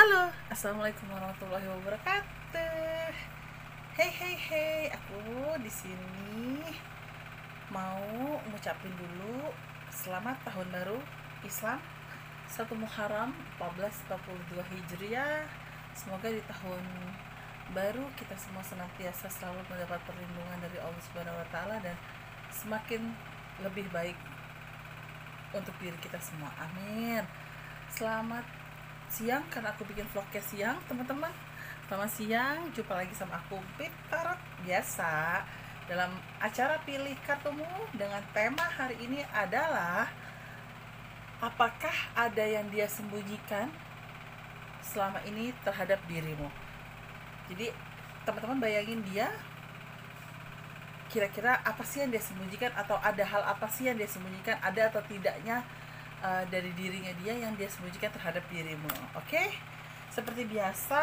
Halo, assalamualaikum warahmatullahi wabarakatuh. Hey, aku di sini mau ngucapin dulu selamat tahun baru Islam 1 Muharram 1442 Hijriah. Semoga di tahun baru kita semua senantiasa selalu mendapat perlindungan dari Allah Subhanahu wa taala dan semakin lebih baik untuk diri kita semua. Amin. Selamat siang karena aku bikin vlognya siang, teman-teman. Selamat siang, jumpa lagi sama aku Bit Tarot biasa dalam acara Pilih Kartumu dengan tema hari ini adalah apakah ada yang dia sembunyikan selama ini terhadap dirimu. Jadi teman-teman bayangin dia kira-kira apa sih yang dia sembunyikan, atau ada hal apa sih yang dia sembunyikan, ada atau tidaknya dari dirinya dia yang dia sembunyikan terhadap dirimu. Oke? Seperti biasa,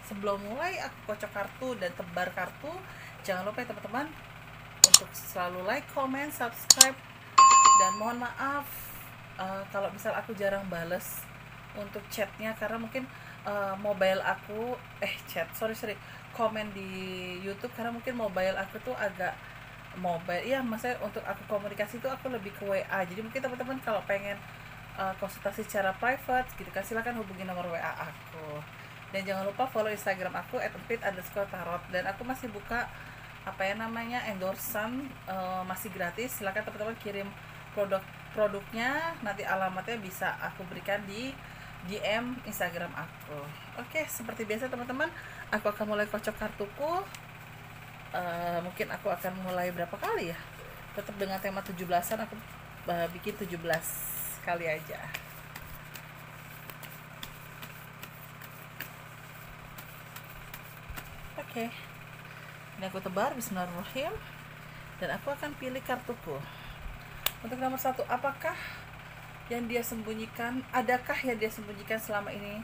sebelum mulai aku kocok kartu dan tebar kartu. Jangan lupa ya teman-teman untuk selalu like, comment, subscribe, dan mohon maaf kalau misal aku jarang bales untuk chatnya karena mungkin mobile aku komen di YouTube karena mungkin mobile aku tuh agak maksudnya untuk aku komunikasi itu aku lebih ke WA. Jadi mungkin teman-teman kalau pengen konsultasi secara private gitu kan, silakan hubungi nomor WA aku. Dan jangan lupa follow Instagram aku @empit_tarot, dan aku masih buka endorsan, masih gratis. Silakan teman-teman kirim produknya, nanti alamatnya bisa aku berikan di DM Instagram aku. Oke, seperti biasa teman-teman, aku akan mulai kocok kartuku. Mungkin aku akan mulai berapa kali ya, tetap dengan tema 17-an, aku bikin 17 kali aja. Oke, ini aku tebar, bismillahirrahmanirrahim, dan aku akan pilih kartuku. Untuk nomor 1, apakah yang dia sembunyikan, adakah yang dia sembunyikan selama ini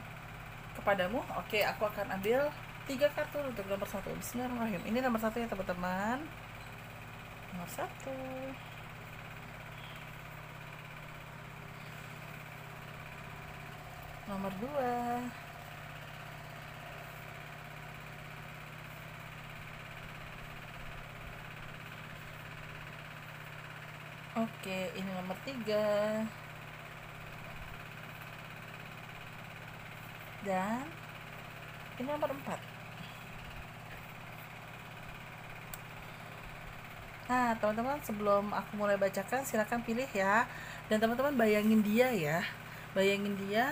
kepadamu? Oke, aku akan ambil 3 kartu untuk nomor 1. Bismillahirrahmanirrahim. Ini nomor 1 ya teman-teman. Nomor 1. Nomor 2. Oke, ini nomor 3. Dan ini nomor 4. Nah, teman-teman, sebelum aku mulai bacakan, silakan pilih ya. Dan teman-teman bayangin dia ya. Bayangin dia.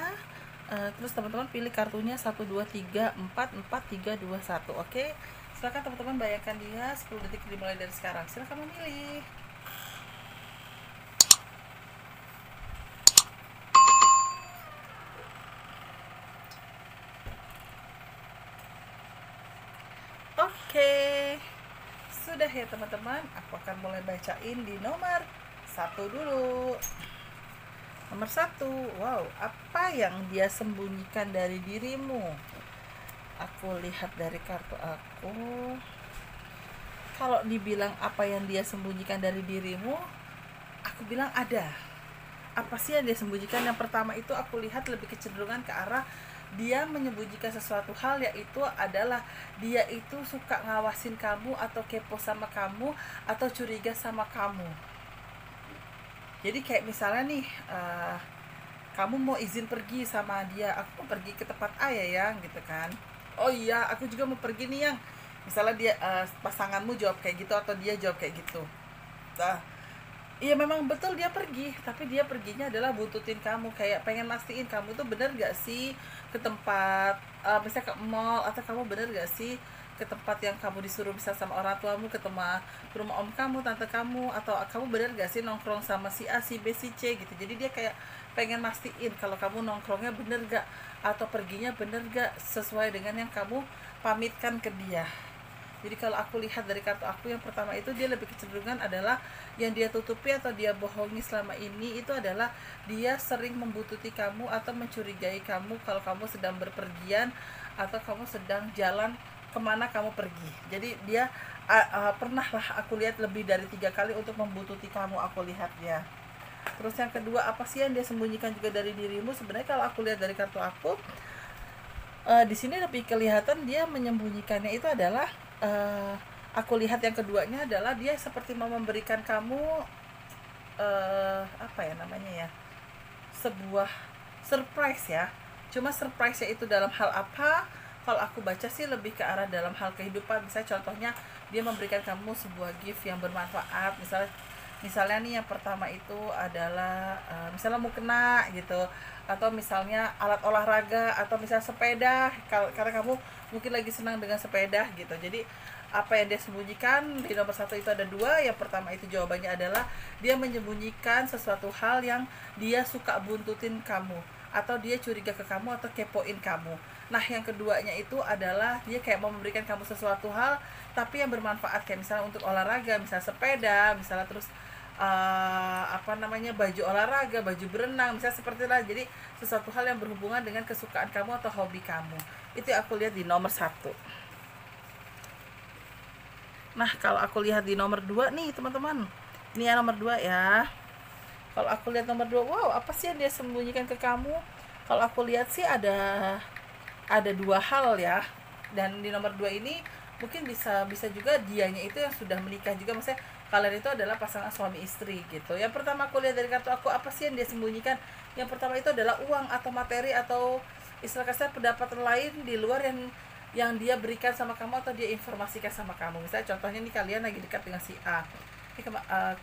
Terus teman-teman pilih kartunya 1, 2, 3, 4, 4, 3, 2, 1. Oke. Silakan teman-teman bayangkan dia 10 detik dimulai dari sekarang. Silakan memilih. Oke. Sudah ya teman-teman, aku akan mulai bacain di nomor 1 dulu. Nomor 1, wow, apa yang dia sembunyikan dari dirimu? Aku lihat dari kartu aku. Kalau dibilang apa yang dia sembunyikan dari dirimu, aku bilang ada. Apa sih yang dia sembunyikan? Yang pertama itu aku lihat lebih kecenderungan ke arah dia menyembunyikan sesuatu hal, yaitu adalah dia itu suka ngawasin kamu, atau kepo sama kamu, atau curiga sama kamu. Jadi kayak misalnya nih, kamu mau izin pergi sama dia, aku mau pergi ke tempat A ya yang gitu kan. Oh iya, aku juga mau pergi nih yang. Misalnya dia pasanganmu jawab kayak gitu, atau dia jawab kayak gitu. Nah, iya memang betul dia pergi, tapi dia perginya adalah buntutin kamu, kayak pengen mastiin kamu tuh bener gak sih ke tempat, misalnya ke mall, atau kamu bener gak sih ke tempat yang kamu disuruh bisa sama orang tuamu, ketemu ke rumah om kamu, tante kamu, atau kamu bener gak sih nongkrong sama si A, si B, si C gitu. Jadi dia kayak pengen mastiin kalau kamu nongkrongnya bener gak, atau perginya bener gak sesuai dengan yang kamu pamitkan ke dia. Jadi kalau aku lihat dari kartu aku, yang pertama itu dia lebih kecenderungan adalah yang dia tutupi atau dia bohongi selama ini itu adalah dia sering membututi kamu atau mencurigai kamu kalau kamu sedang berpergian atau kamu sedang jalan kemana kamu pergi. Jadi dia pernah lah aku lihat lebih dari 3 kali untuk membututi kamu, aku lihat ya. Terus yang kedua, apa sih yang dia sembunyikan juga dari dirimu? Sebenarnya kalau aku lihat dari kartu aku, Di sini lebih kelihatan dia menyembunyikannya itu adalah, aku lihat yang keduanya adalah dia seperti mau memberikan kamu, apa ya namanya ya, sebuah surprise ya. Cuma surprise-nya itu dalam hal apa? Kalau aku baca sih lebih ke arah dalam hal kehidupan. Misalnya contohnya dia memberikan kamu sebuah gift yang bermanfaat. Misalnya nih yang pertama itu adalah, misalnya mau kena gitu, atau misalnya alat olahraga, atau misalnya sepeda, karena kamu mungkin lagi senang dengan sepeda gitu. Jadi apa yang dia sembunyikan di nomor satu itu ada dua. Yang pertama itu jawabannya adalah dia menyembunyikan sesuatu hal yang dia suka buntutin kamu, atau dia curiga ke kamu atau kepoin kamu. Nah yang keduanya itu adalah dia kayak mau memberikan kamu sesuatu hal tapi yang bermanfaat, kayak misalnya untuk olahraga, misalnya sepeda, misalnya terus apa namanya, baju olahraga, baju berenang, misalnya seperti itu lah. Jadi sesuatu hal yang berhubungan dengan kesukaan kamu atau hobi kamu. Itu yang aku lihat di nomor satu. Nah kalau aku lihat di nomor 2 nih teman-teman, ini ya nomor 2 ya. Kalau aku lihat nomor 2, wow, apa sih yang dia sembunyikan ke kamu? Kalau aku lihat sih ada dua hal ya. Dan di nomor 2 ini mungkin bisa juga dianya itu yang sudah menikah juga, maksudnya kalian itu adalah pasangan suami istri gitu. Yang pertama aku lihat dari kartu aku, apa sih yang dia sembunyikan? Yang pertama itu adalah uang atau materi, atau istilah kasar pendapatan lain di luar yang dia berikan sama kamu atau dia informasikan sama kamu. Misalnya contohnya nih, kalian lagi dekat dengan si A.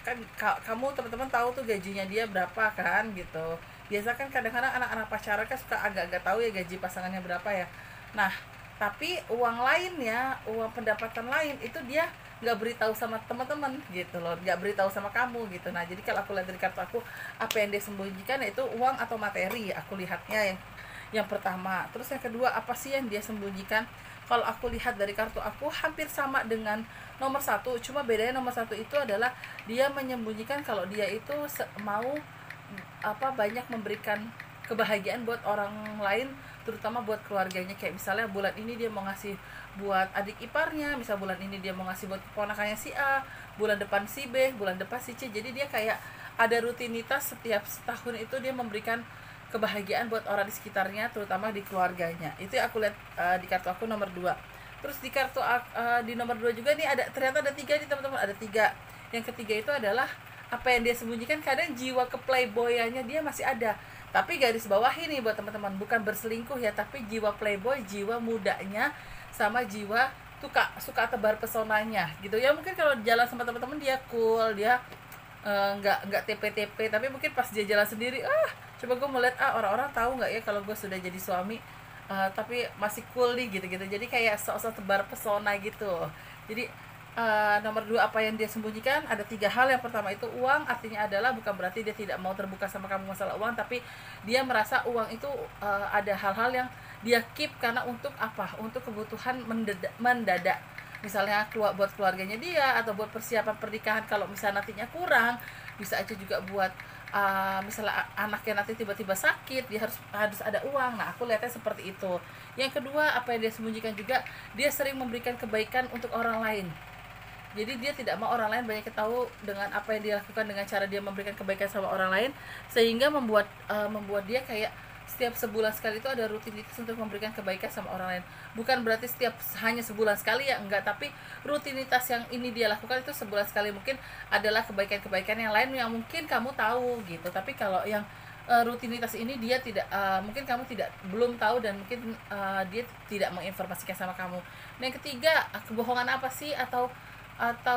Kan kamu teman-teman tahu tuh gajinya dia berapa kan gitu. Biasa kan kadang-kadang anak-anak pacaran kan suka agak-agak tahu ya gaji pasangannya berapa ya. Nah tapi uang lain ya, uang pendapatan lain itu dia nggak beritahu sama teman-teman gitu loh, nggak beritahu sama kamu gitu. Nah jadi kalau aku lihat dari kartu aku, apa yang dia sembunyikan yaitu uang atau materi, aku lihatnya yang pertama. Terus yang kedua, apa sih yang dia sembunyikan? Kalau aku lihat dari kartu aku hampir sama dengan nomor satu, cuma bedanya nomor satu itu adalah dia menyembunyikan kalau dia itu mau banyak memberikan kebahagiaan buat orang lain, terutama buat keluarganya. Kayak misalnya bulan ini dia mau ngasih buat adik iparnya, misal bulan ini dia mau ngasih buat keponakannya si A, bulan depan si B, bulan depan si C. Jadi dia kayak ada rutinitas setiap setahun itu dia memberikan kebahagiaan buat orang di sekitarnya, terutama di keluarganya. Itu yang aku lihat di kartu aku nomor 2. Terus di kartu di nomor 2 juga nih ternyata ada 3 nih teman-teman, ada 3. Yang ketiga itu adalah apa yang dia sembunyikan. Kadang jiwa ke playboyannya dia masih ada, tapi garis bawah ini buat teman-teman, bukan berselingkuh ya, tapi jiwa playboy, jiwa mudanya, sama jiwa suka tebar pesonanya gitu ya. Mungkin kalau jalan sama teman-teman dia cool, dia nggak TP-TP, tapi mungkin pas dia jalan sendiri, coba gue mau lihat orang-orang tahu nggak ya kalau gue sudah jadi suami, tapi masih cool nih gitu-gitu. Jadi kayak sok-sok tebar pesona gitu. Jadi nomor 2, apa yang dia sembunyikan? Ada 3 hal. Yang pertama itu uang, artinya adalah bukan berarti dia tidak mau terbuka sama kamu masalah uang, tapi dia merasa uang itu ada hal-hal yang dia keep karena untuk apa? Untuk kebutuhan mendadak. Misalnya buat keluarganya dia, atau buat persiapan pernikahan kalau misalnya nantinya kurang. Bisa aja juga buat misalnya anaknya nanti tiba-tiba sakit, dia harus ada uang. Nah aku lihatnya seperti itu. Yang kedua, apa yang dia sembunyikan juga, dia sering memberikan kebaikan untuk orang lain. Jadi dia tidak mau orang lain banyak tahu dengan apa yang dia lakukan, dengan cara dia memberikan kebaikan sama orang lain, sehingga membuat dia kayak setiap sebulan sekali itu ada rutinitas untuk memberikan kebaikan sama orang lain. Bukan berarti hanya sebulan sekali ya, enggak, tapi rutinitas yang ini dia lakukan itu sebulan sekali. Mungkin adalah kebaikan-kebaikan yang lain yang mungkin kamu tahu gitu, tapi kalau yang rutinitas ini dia tidak, mungkin kamu belum tahu, dan mungkin dia tidak menginformasikan sama kamu. Nah, yang ketiga, kebohongan apa sih, atau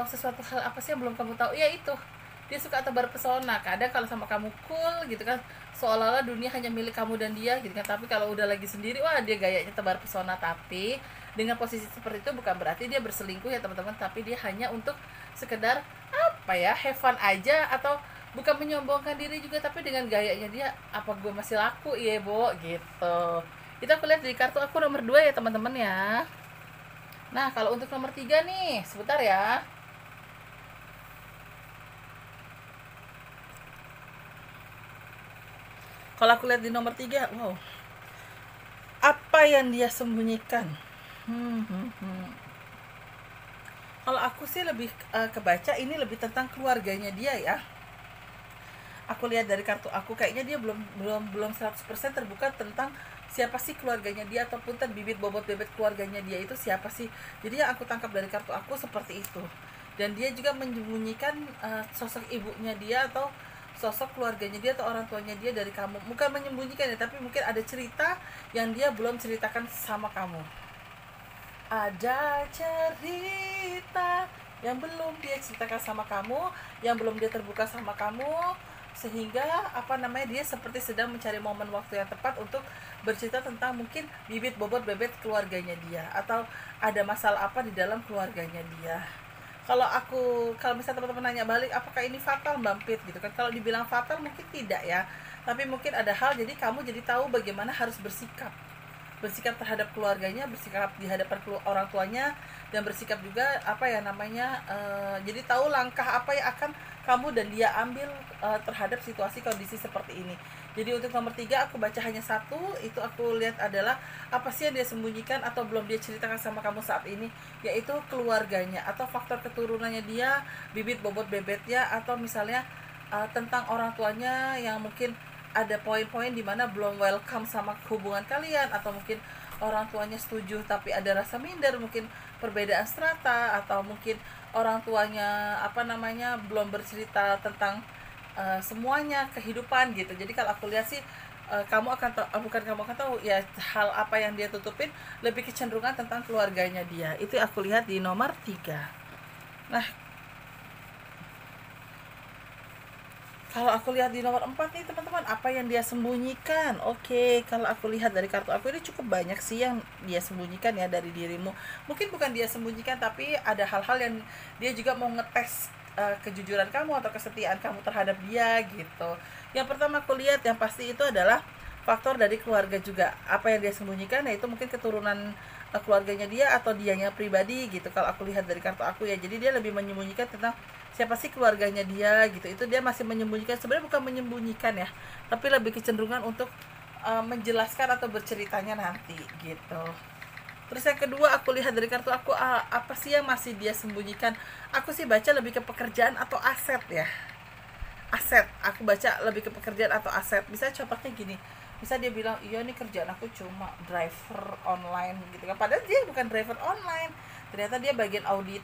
sesuatu hal apa sih yang belum kamu tahu? Ya itu, dia suka tebar pesona. Kadang kalau sama kamu cool gitu kan, seolah-olah dunia hanya milik kamu dan dia gitu kan, tapi kalau udah lagi sendiri, wah dia gayanya tebar pesona. Tapi dengan posisi seperti itu bukan berarti dia berselingkuh ya teman-teman, tapi dia hanya untuk sekedar have fun aja, atau bukan menyombongkan diri juga, tapi dengan gayanya dia, apa gue masih laku iya bo gitu. Itu aku lihat di kartu aku nomor 2 ya teman-teman ya. Nah kalau untuk nomor 3 nih, sebentar ya. Kalau aku lihat di nomor 3, wow, apa yang dia sembunyikan? Kalau aku sih lebih kebaca ini lebih tentang keluarganya dia ya. Aku lihat dari kartu aku, kayaknya dia belum 100% terbuka tentang siapa sih keluarganya dia, ataupun bibit bobot bebet keluarganya dia itu siapa sih. Jadi yang aku tangkap dari kartu aku seperti itu. Dan dia juga menyembunyikan sosok ibunya dia atau sosok keluarganya dia atau orang tuanya dia dari kamu. Bukan menyembunyikan ya, tapi mungkin ada cerita yang dia belum ceritakan sama kamu. Ada cerita yang belum dia ceritakan sama kamu, yang belum dia terbuka sama kamu, sehingga dia seperti sedang mencari momen waktu yang tepat untuk bercerita tentang mungkin bibit bobot bebet keluarganya dia, atau ada masalah apa di dalam keluarganya dia. Kalau misalnya teman-teman nanya balik, apakah ini fatal Mbak Pit gitu kan, kalau dibilang fatal mungkin tidak ya, tapi mungkin ada hal jadi kamu jadi tahu bagaimana harus bersikap terhadap keluarganya, bersikap di hadapan orang tuanya, dan bersikap juga jadi tahu langkah apa yang akan kamu dan dia ambil terhadap situasi kondisi seperti ini. Jadi untuk nomor 3 aku baca hanya satu, itu aku lihat adalah apa sih yang dia sembunyikan atau belum dia ceritakan sama kamu saat ini, yaitu keluarganya atau faktor keturunannya dia, bibit bobot bebetnya, atau misalnya tentang orang tuanya yang mungkin ada poin-poin di mana belum welcome sama hubungan kalian, atau mungkin orang tuanya setuju tapi ada rasa minder, mungkin perbedaan strata, atau mungkin orang tuanya belum bercerita tentang semuanya kehidupan gitu. Jadi kalau aku lihat sih kamu akan tahu, bukan kamu akan tahu ya, hal apa yang dia tutupin lebih kecenderungan tentang keluarganya dia. Itu aku lihat di nomor 3. Nah, kalau aku lihat di nomor 4 nih teman-teman, apa yang dia sembunyikan. Oke, kalau aku lihat dari kartu aku ini cukup banyak sih yang dia sembunyikan ya dari dirimu. Mungkin bukan dia sembunyikan, tapi ada hal-hal yang dia juga mau ngetes kejujuran kamu atau kesetiaan kamu terhadap dia gitu. Yang pertama aku lihat yang pasti itu adalah faktor dari keluarga juga. Apa yang dia sembunyikan yaitu mungkin keturunan keluarganya dia atau dianya pribadi gitu. Kalau aku lihat dari kartu aku ya, jadi dia lebih menyembunyikan tentang siapa sih keluarganya dia gitu. Itu dia masih menyembunyikan, sebenarnya bukan menyembunyikan ya, tapi lebih kecenderungan untuk menjelaskan atau berceritanya nanti gitu. Terus yang kedua aku lihat dari kartu aku, apa sih yang masih dia sembunyikan. Aku sih baca lebih ke pekerjaan atau aset ya. Aset, aku baca lebih ke pekerjaan atau aset. Bisa contohnya gini, bisa dia bilang, iya nih kerjaan aku cuma driver online gitu kan, padahal dia bukan driver online. Ternyata dia bagian audit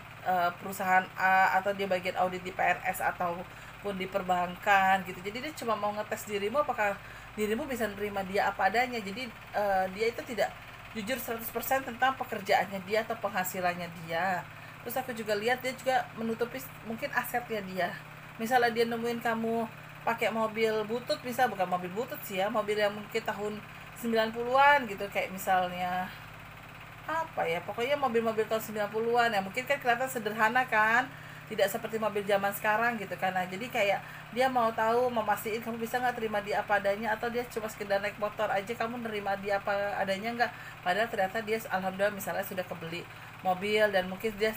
perusahaan A, atau dia bagian audit di PNS ataupun di perbankan gitu. Jadi dia cuma mau ngetes dirimu, apakah dirimu bisa nerima dia apa adanya. Jadi dia itu tidak jujur 100% tentang pekerjaannya dia atau penghasilannya dia. Terus aku juga lihat dia juga menutupi mungkin asetnya dia. Misalnya dia nemuin kamu pakai mobil butut, bisa bukan mobil butut sih ya, mobil yang mungkin tahun 90-an gitu, kayak misalnya pokoknya mobil-mobil tahun 90-an ya, mungkin kan kelihatan sederhana kan, tidak seperti mobil zaman sekarang gitu kan. Nah, jadi kayak dia mau tahu, memastikan kamu bisa nggak terima dia apa adanya, atau dia cuma sekedar naik motor aja kamu nerima dia apa adanya nggak. Padahal ternyata dia alhamdulillah misalnya sudah kebeli mobil, dan mungkin dia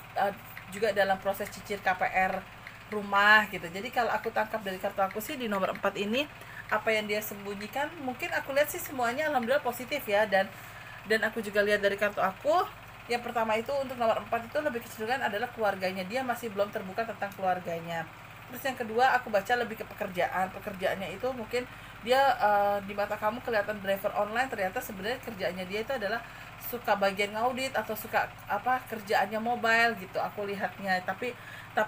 juga dalam proses cicil KPR rumah gitu. Jadi kalau aku tangkap dari kartu aku sih di nomor 4 ini, apa yang dia sembunyikan mungkin aku lihat sih semuanya alhamdulillah positif ya. Dan aku juga lihat dari kartu aku, yang pertama itu untuk nomor 4 itu lebih kecenderungan adalah keluarganya, dia masih belum terbuka tentang keluarganya. Terus yang kedua aku baca lebih ke pekerjaannya itu mungkin dia di mata kamu kelihatan driver online, ternyata sebenarnya kerjaannya dia itu adalah suka bagian ngaudit atau suka kerjaannya mobile gitu aku lihatnya. Tapi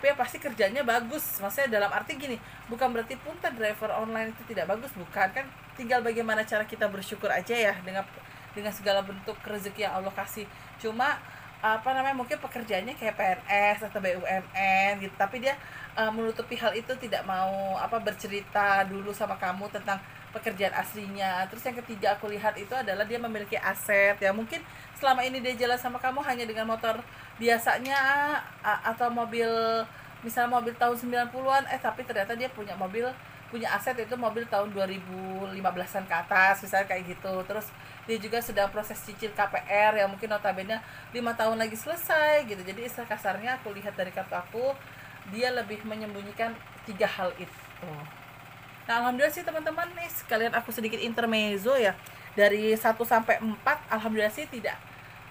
ya pasti kerjanya bagus, maksudnya dalam arti gini, bukan berarti punten driver online itu tidak bagus, bukan, kan tinggal bagaimana cara kita bersyukur aja ya dengan segala bentuk rezeki yang Allah kasih. Cuma mungkin pekerjaannya kayak PNS atau BUMN gitu, tapi dia menutupi hal itu, tidak mau bercerita dulu sama kamu tentang pekerjaan aslinya. Terus yang ketiga aku lihat itu adalah dia memiliki aset ya, mungkin selama ini dia jalan sama kamu hanya dengan motor biasanya atau mobil, misalnya mobil tahun 90-an, tapi ternyata dia punya aset itu mobil tahun 2015-an ke atas misalnya kayak gitu. Terus dia juga sedang proses cicil KPR yang mungkin notabene 5 tahun lagi selesai gitu. Jadi istilah kasarnya aku lihat dari kartu aku, dia lebih menyembunyikan 3 hal itu. Nah, alhamdulillah sih teman-teman nih, sekalian aku sedikit intermezzo ya. Dari 1 sampai 4 alhamdulillah sih tidak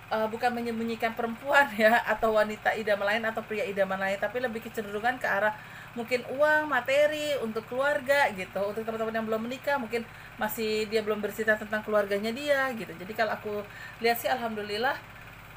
bukan menyembunyikan perempuan ya, atau wanita idaman lain atau pria idaman lain, tapi lebih kecenderungan ke arah mungkin uang, materi untuk keluarga gitu. Untuk teman-teman yang belum menikah mungkin masih dia belum bercerita tentang keluarganya dia gitu. Jadi kalau aku lihat sih alhamdulillah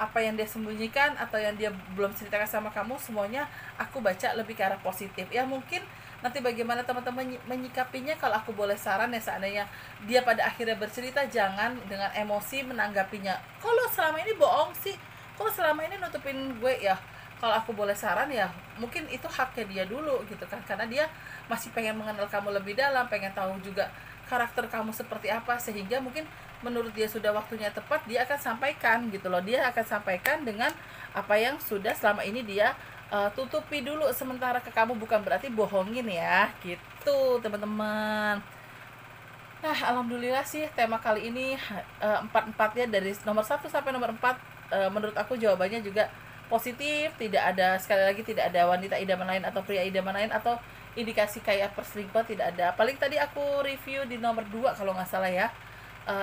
apa yang dia sembunyikan atau yang dia belum ceritakan sama kamu semuanya aku baca lebih ke arah positif. Ya mungkin nanti bagaimana teman-teman menyikapinya, kalau aku boleh saran ya, seandainya dia pada akhirnya bercerita, jangan dengan emosi menanggapinya. Kalau selama ini bohong sih, kalau selama ini nutupin gue ya, kalau aku boleh saran ya mungkin itu haknya dia dulu gitu kan, karena dia masih pengen mengenal kamu lebih dalam, pengen tahu juga karakter kamu seperti apa, sehingga mungkin menurut dia sudah waktunya tepat dia akan sampaikan gitu loh. Dia akan sampaikan dengan apa yang sudah selama ini dia tutupi dulu sementara ke kamu, bukan berarti bohongin ya gitu teman-teman. Nah alhamdulillah sih tema kali ini empat-empatnya dari nomor 1 sampai nomor 4 menurut aku jawabannya juga positif. Tidak ada, sekali lagi tidak ada wanita idaman lain atau pria idaman lain atau indikasi kayak perselingkuhan, tidak ada. Paling tadi aku review di nomor 2 kalau nggak salah ya,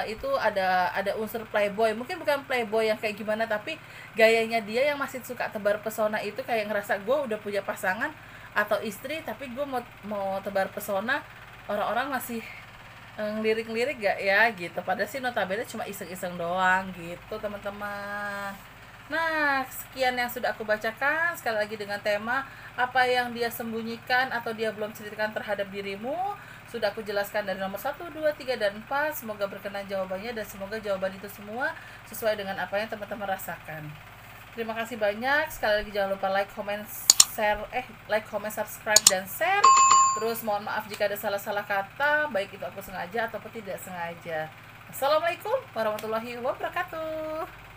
itu ada unsur playboy. Mungkin bukan playboy yang kayak gimana, tapi gayanya dia yang masih suka tebar pesona, itu kayak ngerasa gue udah punya pasangan atau istri tapi gue mau tebar pesona, orang-orang masih ngelirik-ngelirik gak ya gitu, padahal sih notabene cuma iseng-iseng doang gitu teman-teman. Nah sekian yang sudah aku bacakan, sekali lagi dengan tema apa yang dia sembunyikan atau dia belum ceritakan terhadap dirimu, sudah aku jelaskan dari nomor 1, 2, 3, dan 4. Semoga berkenan jawabannya dan semoga jawaban itu semua sesuai dengan apa yang teman-teman rasakan. Terima kasih banyak. Sekali lagi jangan lupa like, comment, share, subscribe, dan share. Terus mohon maaf jika ada salah-salah kata, baik itu aku sengaja ataupun tidak sengaja. Assalamualaikum warahmatullahi wabarakatuh.